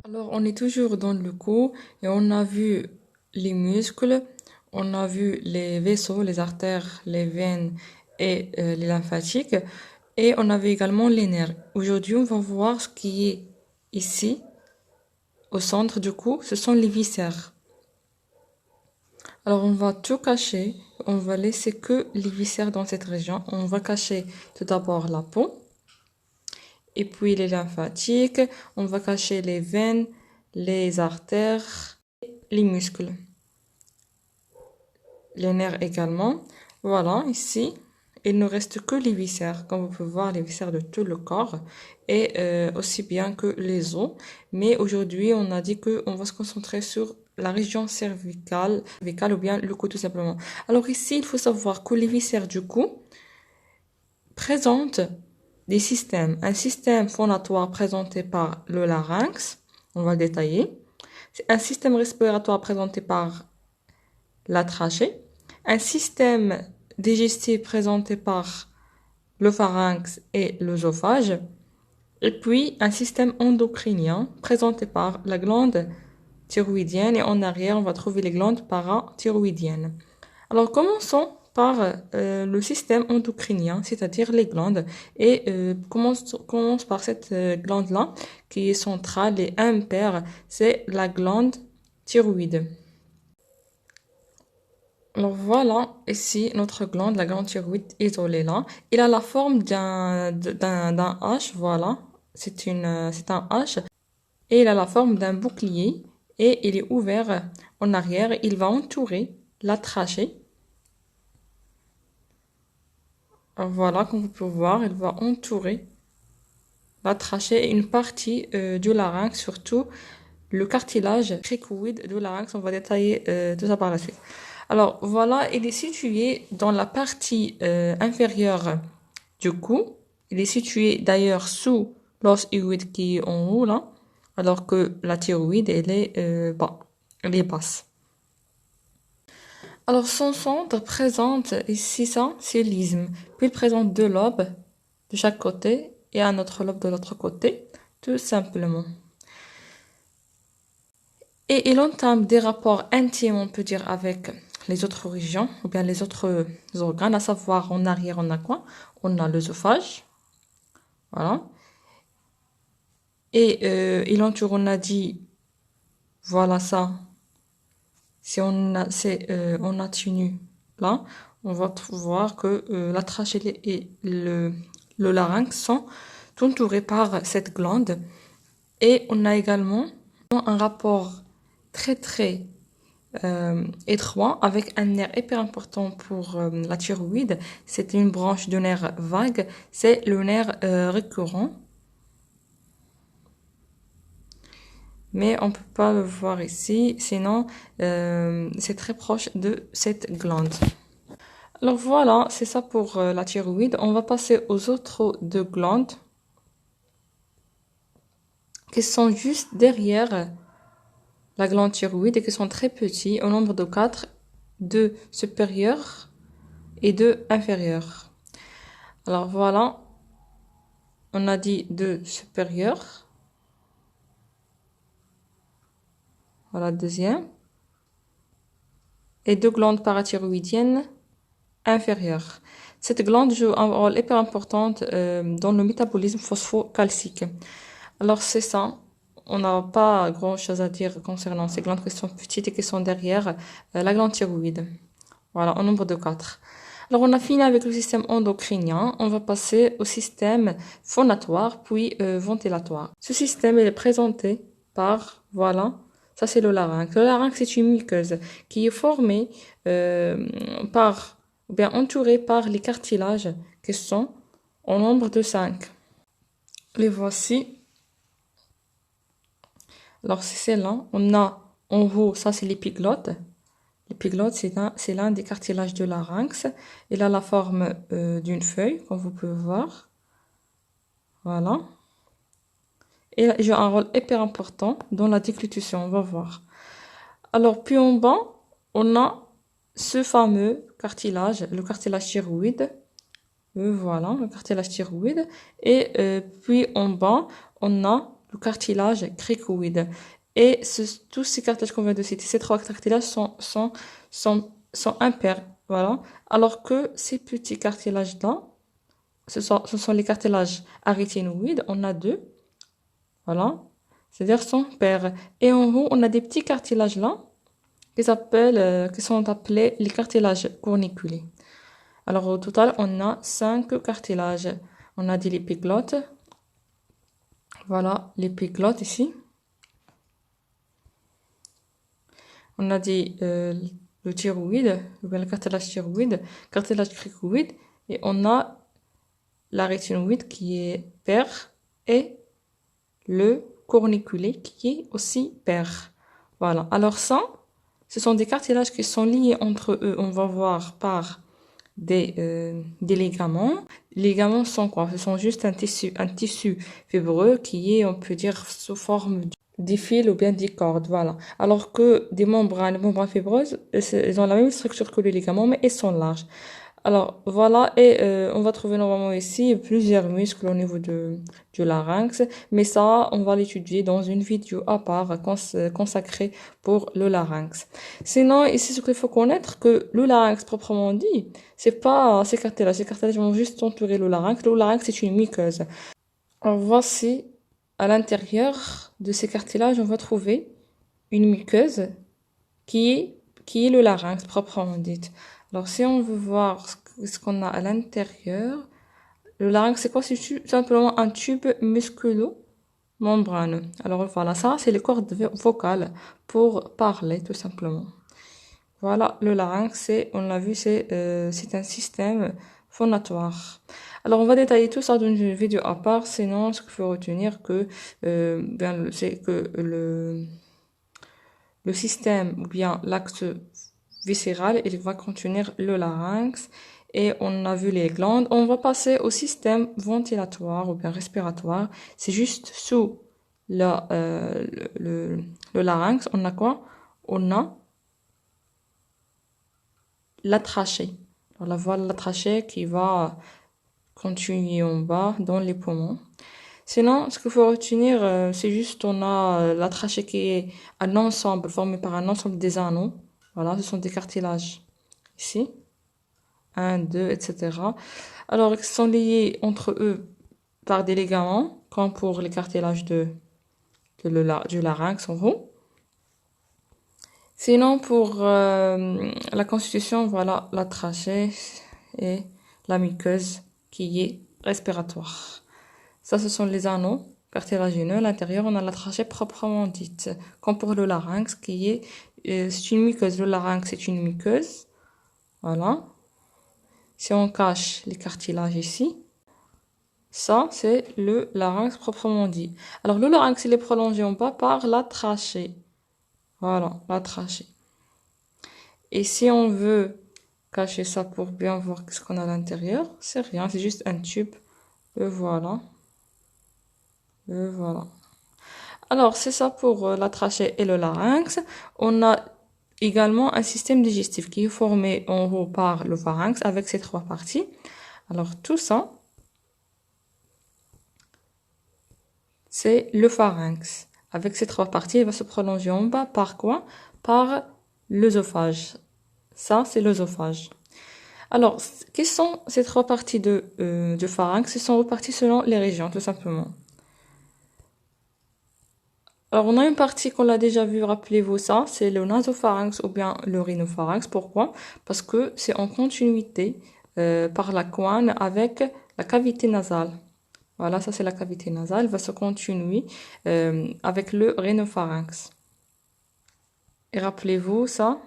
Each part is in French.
Alors, on est toujours dans le cou et on a vu les muscles, on a vu les vaisseaux, les artères, les veines et les lymphatiques et on a vu également les nerfs. Aujourd'hui, on va voir ce qui est ici, au centre du cou, ce sont les viscères. Alors, on va tout cacher, on va laisser que les viscères dans cette région. On va cacher tout d'abord la peau et puis les lymphatiques, on va cacher les veines, les artères, les muscles, les nerfs également. Voilà, ici, il ne reste que les viscères. Comme vous pouvez voir, les viscères de tout le corps et aussi bien que les os. Mais aujourd'hui, on a dit qu'on va se concentrer sur la région cervicale ou bien le cou tout simplement. Alors ici, il faut savoir que les viscères du cou présentent des systèmes. Un système phonatoire présenté par le larynx, on va le détailler. C'est un système respiratoire présenté par la trachée. Un système digestif présenté par le pharynx et l'œsophage. Et puis un système endocrinien présenté par la glande thyroïdienne. Et en arrière, on va trouver les glandes parathyroïdiennes. Alors commençons par le système endocrinien, c'est-à-dire les glandes. Et commence par cette glande-là, qui est centrale et impaire, c'est la glande thyroïde. Alors voilà, ici notre glande, la glande thyroïde isolée là. Il a la forme d'un H, voilà. C'est un H. Et il a la forme d'un bouclier. Et il est ouvert en arrière. Il va entourer la trachée. Voilà, comme vous pouvez voir, il va entourer la trachée et une partie du larynx, surtout le cartilage cricoïde du larynx. On va détailler tout ça par la suite. Alors voilà, il est situé dans la partie inférieure du cou. Il est situé d'ailleurs sous l'os hyoïde qui est en haut là, alors que la thyroïde elle est elle est basse. Alors son centre présente ici ça, c'est l'isthme. Puis il présente deux lobes de chaque côté et un autre lobe de l'autre côté, tout simplement. Et il entame des rapports intimes, on peut dire, avec les autres régions, ou bien les autres organes, à savoir en arrière, on a quoi? On a l'œsophage, voilà. Et il entoure, on a dit, voilà ça, si on atténue là, on va voir que la trachée et le larynx sont entourés par cette glande. Et on a également un rapport très étroit avec un nerf hyper important pour la thyroïde. C'est une branche de nerf vague, c'est le nerf récurrent. Mais on ne peut pas le voir ici, sinon c'est très proche de cette glande. Alors voilà, c'est ça pour la thyroïde. On va passer aux autres deux glandes qui sont juste derrière la glande thyroïde et qui sont très petits, au nombre de 4, 2 supérieurs et 2 inférieurs. Alors voilà, on a dit 2 supérieurs. Voilà, deuxième. Et 2 glandes parathyroïdiennes inférieures. Cette glande joue un rôle hyper important dans le métabolisme phosphocalcique. Alors c'est ça. On n'a pas grand-chose à dire concernant ces glandes qui sont petites et qui sont derrière la glande thyroïde. Voilà, au nombre de 4. Alors, on a fini avec le système endocrinien. On va passer au système phonatoire, puis ventilatoire. Ce système est présenté par, voilà, ça c'est le larynx. Le larynx, c'est une muqueuse qui est formée ou bien entourée par les cartilages qui sont au nombre de 5. Les voici. Alors, c'est celle-là. On a en haut, ça c'est l'épiglotte. L'épiglotte, c'est l'un des cartilages du larynx. Il a la forme d'une feuille, comme vous pouvez voir. Voilà. Et il joue un rôle hyper important dans la déglutition, on va voir. Alors, puis en bas, on a ce fameux cartilage, le cartilage thyroïde. Voilà, le cartilage thyroïde. Et puis en bas, on a le cartilage cricoïde. Et tous ces cartilages qu'on vient de citer, ces trois cartilages sont impairs. Voilà. Alors que ces petits cartilages-là, ce sont les cartilages arythénoïdes. On a deux. Voilà. C'est-à-dire sont pairs. Et en haut, on a des petits cartilages là qui sont appelés les cartilages corniculés. Alors au total, on a 5 cartilages. On a dit l'épiglotte. Voilà, l'épiglotte ici. On a dit le thyroïde, ou bien le cartilage thyroïde, cartilage cricoïde, et on a la rétinoïde qui est pair et le corniculé qui est aussi pair. Voilà. Alors ça, ce sont des cartilages qui sont liés entre eux. On va voir par des ligaments. Les ligaments sont quoi? Ce sont juste un tissu fibreux qui est, on peut dire, sous forme des fils ou bien des cordes, voilà. Alors que les membranes fibreuses, elles ont la même structure que les ligaments, mais elles sont larges. Alors, voilà, et on va trouver normalement ici plusieurs muscles au niveau du larynx, mais ça, on va l'étudier dans une vidéo à part consacrée pour le larynx. Sinon, ici, ce qu'il faut connaître, que le larynx proprement dit, c'est pas ces cartilages. Ces cartilages vont juste entourer le larynx. Le larynx, c'est une muqueuse. Alors, voici, à l'intérieur de ces cartilages, on va trouver une muqueuse qui est le larynx proprement dit. Alors, si on veut voir ce qu'on a à l'intérieur, le larynx, c'est quoi? C'est simplement un tube musculo-membraneux. Alors, voilà, ça, c'est les cordes vocales pour parler, tout simplement. Voilà, le larynx, on l'a vu, c'est un système phonatoire. Alors, on va détailler tout ça dans une vidéo à part, sinon, ce qu'il faut retenir, c'est que le système, ou bien l'axe viscéral, il va contenir le larynx, et on a vu les glandes. On va passer au système ventilatoire ou bien respiratoire. C'est juste sous le larynx, on a quoi? On a la trachée. Alors, la voie de la trachée qui va continuer en bas dans les poumons. Sinon, ce qu'il faut retenir, c'est juste on a la trachée qui est un ensemble formé par un ensemble des anneaux. Voilà, ce sont des cartilages ici. 1, 2, etc. Alors, ils sont liés entre eux par des ligaments, comme pour les cartilages du larynx en haut. Sinon, pour la constitution, voilà la trachée et la muqueuse qui est respiratoire. Ça, ce sont les anneaux cartilagineux. À l'intérieur, on a la trachée proprement dite, comme pour le larynx qui est c'est une muqueuse. Le larynx, c'est une muqueuse. Voilà. Si on cache les cartilages ici, ça, c'est le larynx proprement dit. Alors, le larynx, il est prolongé en bas par la trachée. Voilà, la trachée. Et si on veut cacher ça pour bien voir ce qu'on a à l'intérieur, c'est rien, c'est juste un tube. Le voilà. Le voilà. Alors, c'est ça pour la trachée et le larynx. On a également un système digestif qui est formé en haut par le pharynx avec ses trois parties. Alors, tout ça, c'est le pharynx. Avec ces trois parties, il va se prolonger en bas par quoi? Par l'œsophage. Ça, c'est l'œsophage. Alors, quelles sont ces trois parties du pharynx? Elles sont reparties selon les régions, tout simplement. Alors, on a une partie qu'on l'a déjà vue, rappelez-vous ça, c'est le nasopharynx ou bien le rhinopharynx. Pourquoi? Parce que c'est en continuité par la couenne avec la cavité nasale. Voilà, ça c'est la cavité nasale, elle va se continuer avec le rhinopharynx. Et rappelez-vous ça,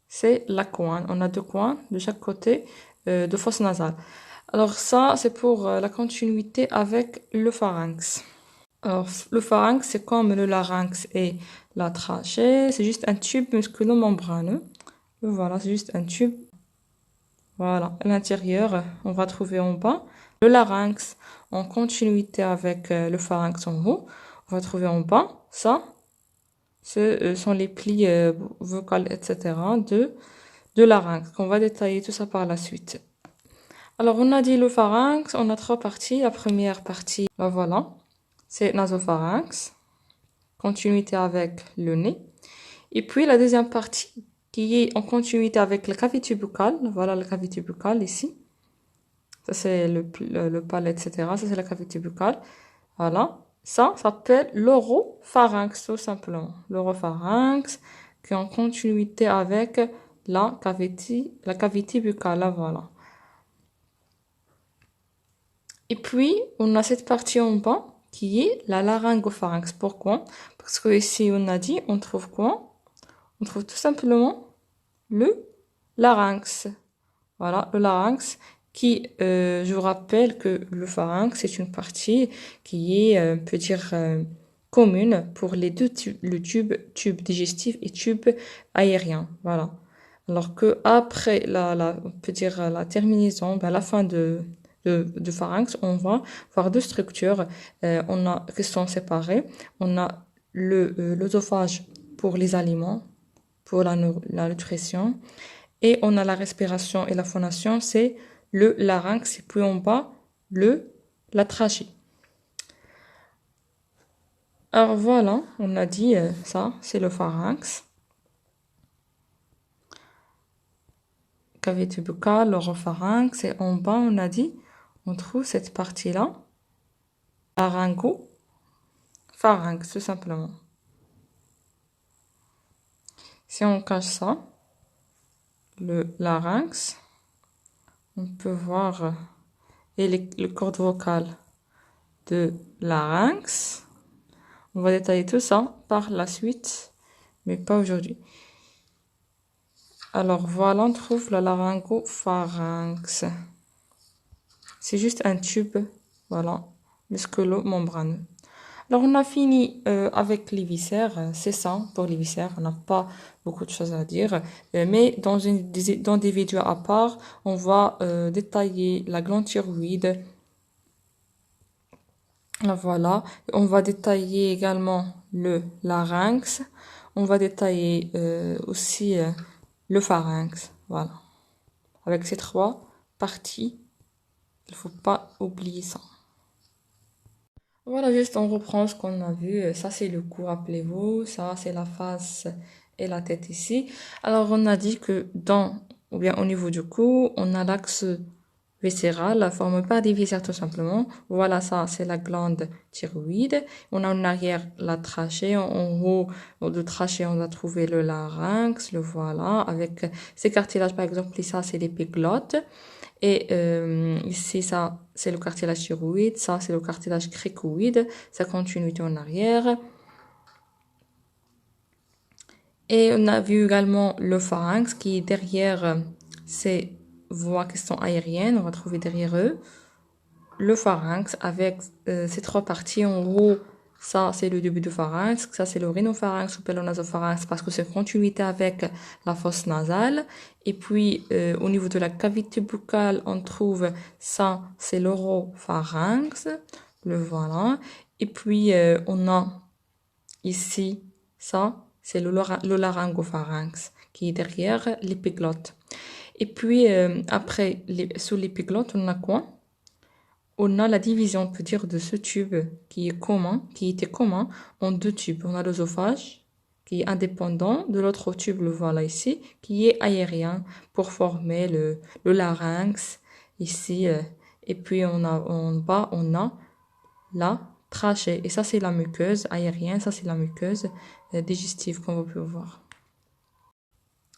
c'est la couenne. On a deux couennes de chaque côté de fosse nasale. Alors ça, c'est pour la continuité avec le pharynx. Alors, le pharynx, c'est comme le larynx et la trachée. C'est juste un tube musculo-membraneux. Voilà, c'est juste un tube. Voilà, à l'intérieur, on va trouver en bas le larynx en continuité avec le pharynx en haut. On va trouver en bas, ça, ce sont les plis vocaux, etc. de larynx. On va détailler tout ça par la suite. Alors, on a dit le pharynx, on a trois parties. La première partie, voilà. c'est nasopharynx, continuité avec le nez. Et puis la deuxième partie qui est en continuité avec la cavité buccale. Voilà la cavité buccale ici. Ça c'est le palais, etc. Ça c'est la cavité buccale. Voilà. Ça s'appelle l'oropharynx, tout simplement. L'oropharynx qui est en continuité avec la cavité buccale. Là, voilà. Et puis, on a cette partie en bas qui est la laryngopharynx. Pourquoi? Parce que ici, on a dit, on trouve quoi? On trouve tout simplement le larynx. Voilà, le larynx qui, je vous rappelle que le pharynx, c'est une partie qui est, on peut dire, commune pour les deux tubes, le tube digestif et tube aérien. Voilà. Alors que après on peut dire la terminaison, ben, la fin de pharynx, on va voir deux structures on a, qui sont séparées. On a l'œsophage pour les aliments, pour la nutrition, et on a la respiration et la phonation, c'est le larynx, et puis en bas, la trachée. Alors voilà, on a dit ça, c'est le pharynx. Cavité buccale, l'oropharynx, et en bas, on a dit, on trouve cette partie-là, laryngopharynx, tout simplement. Si on cache ça, le larynx, on peut voir et les cordes vocales de larynx. On va détailler tout ça par la suite, mais pas aujourd'hui. Alors voilà, on trouve la laryngopharynx. C'est juste un tube, voilà, musculo-membraneux. Alors on a fini avec les viscères, c'est ça pour les viscères, on n'a pas beaucoup de choses à dire, mais dans des vidéos à part, on va détailler la glande thyroïde. Voilà, on va détailler également le larynx, on va détailler aussi le pharynx, voilà. Avec ces trois parties, il ne faut pas oublier ça. Voilà, juste on reprend ce qu'on a vu. Ça, c'est le cou, rappelez-vous. Ça, c'est la face et la tête ici. Alors, on a dit que ou bien au niveau du cou, on a l'axe viscéral, formé par des viscères tout simplement. Voilà, ça, c'est la glande thyroïde. On a en arrière la trachée. En haut de trachée, on a trouvé le larynx, le voilà, avec ces cartilages, par exemple, ça, c'est l'épiglotte. Et ici, ça, c'est le cartilage thyroïde. Ça, c'est le cartilage cricoïde. Ça continue en arrière. Et on a vu également le pharynx qui est derrière ces voies qui sont aériennes. On va trouver derrière eux le pharynx avec ces trois parties. En haut, ça, c'est le début du pharynx. Ça, c'est le rhinopharynx ou pélonasopharynx parce que c'est continuité avec la fosse nasale. Et puis, au niveau de la cavité buccale, on trouve ça, c'est l'oropharynx. Le voilà. Et puis, on a ici, ça, c'est le laryngopharynx qui est derrière l'épiglotte. Et puis, après, sous l'épiglotte, on a quoi? On a la division, on peut dire, de ce tube qui était commun en deux tubes. On a l'œsophage qui est indépendant de l'autre tube, le voilà ici, qui est aérien pour former le larynx ici. Et puis en bas, on a la trachée. Et ça, c'est la muqueuse aérienne, ça, c'est la muqueuse digestive, comme vous pouvez voir.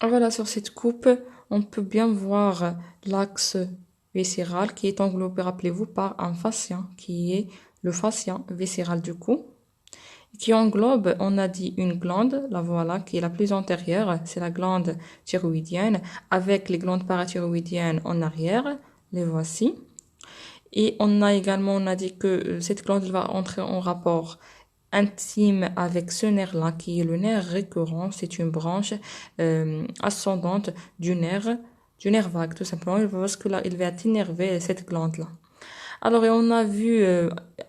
Voilà, sur cette coupe, on peut bien voir l'axe viscéral qui est englobé, rappelez-vous, par un fascia, qui est le fascia viscéral du cou, qui englobe, on a dit, une glande, la voilà, qui est la plus antérieure, c'est la glande thyroïdienne, avec les glandes parathyroïdiennes en arrière, les voici. Et on a également, on a dit que cette glande va entrer en rapport intime avec ce nerf-là, qui est le nerf récurrent, c'est une branche ascendante du nerf vague, tout simplement, parce que là, il va innerver cette glande-là. Alors, on a vu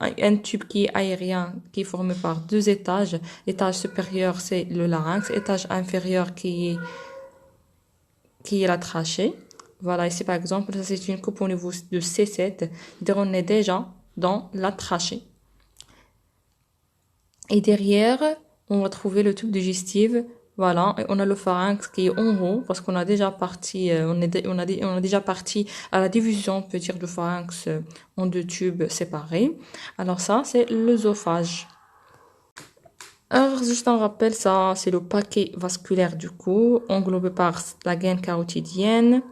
un tube qui est aérien, qui est formé par deux étages. L'étage supérieur, c'est le larynx. L'étage inférieur, qui est la trachée. Voilà, ici, par exemple, ça, c'est une coupe au niveau de C7. On est déjà dans la trachée. Et derrière, on va trouver le tube digestif. Voilà, et on a le pharynx qui est en haut parce qu'on a déjà parti, on a déjà parti à la division, on peut dire, du pharynx en deux tubes séparés. Alors ça, c'est l'œsophage. Alors, juste un rappel, ça, c'est le paquet vasculaire du cou, englobé par la gaine carotidienne.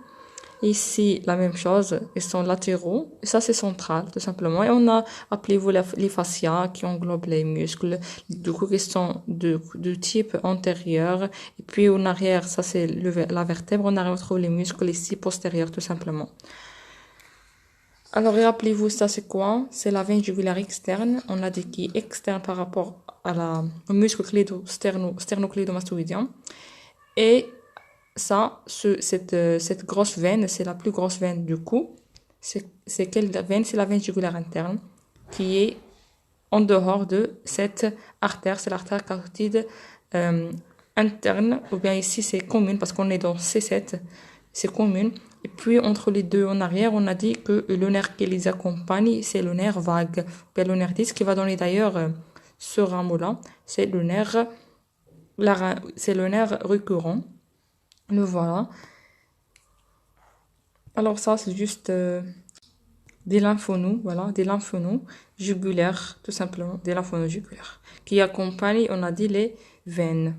Ici, la même chose, ils sont latéraux. Et ça, c'est central, tout simplement. Et on a, appelez-vous les fascias qui englobent les muscles, du coup, qui sont de type antérieur. Et puis, en arrière, ça, c'est la vertèbre. En arrière, on trouve les muscles ici postérieurs, tout simplement. Alors, rappelez-vous, ça, c'est quoi? C'est la veine jugulaire externe. On a dit qui est externe par rapport au muscle sternocléidomastoïdien. Et ça, cette grosse veine, c'est la plus grosse veine du cou. C'est quelle veine? C'est la veine jugulaire interne qui est en dehors de cette artère. C'est l'artère carotide interne. Ou bien ici, c'est commune parce qu'on est dans C7. C'est commune. Et puis, entre les deux en arrière, on a dit que le nerf qui les accompagne, c'est le nerf vague. Ou bien le nerf 10 qui va donner d'ailleurs ce rameau-là. C'est le nerf récurrent. Le voilà. Alors ça, c'est juste des lymphonodes, voilà, des lymphonodes jugulaires, tout simplement, des lymphonodes jugulaires, qui accompagnent, on a dit, les veines.